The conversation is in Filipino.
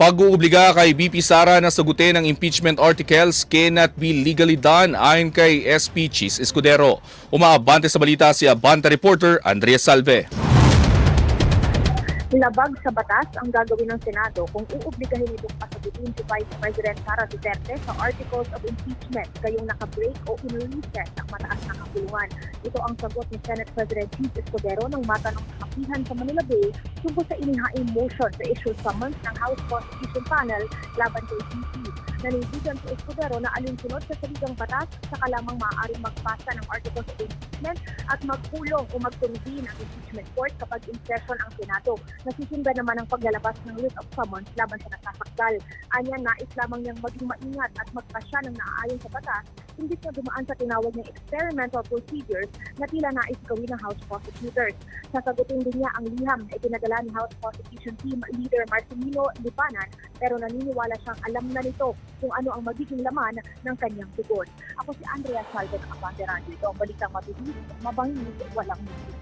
Pag-uubliga kay VP Sara na sagutin ang impeachment articles cannot be legally done ayon kay SP Chis Escudero. Umaabante sa balita si Abante reporter Andrea Salve. Labag sa batas ang gagawin ng Senado kung uobligahin itong pasagutin si Vice President Sara Duterte sa Articles of Impeachment kayong nakabreak o in-recess ang mataas na kakulungan. Ito ang sagot ni Senate President Chis Escudero nang matanong sa kapihan sa Manila Bay tungkol sa inihaing motion sa issue summons ng House Prosecution Panel laban kay VP. Nanindigan si Escudero na alinsunod sa saligang batas saka lamang maaaring magpasa ng Articles of Impeachment at magkulong o magkumbin ang impeachment court kapag in session ang Senado. Nasisundan naman ang paglalabas ng writ of summons laban sa nasasakdal. Anya, nais lamang niyang maging maingat at magpasya ng naaayon sa batas, hindi na dumaan sa tinawag ng experimental procedures na tila nais gawin ng House prosecutors. Sasagutin din niya ang liham na ipinadala ni House Prosecution Team Leader Marcelino Lipanan, pero naniniwala siyang alam na nito kung ano ang magiging laman ng kanyang tugon. Ako si Andrea Salve ng Abante Radio. Ito ang balitang mabilis, mabangis, walang musi.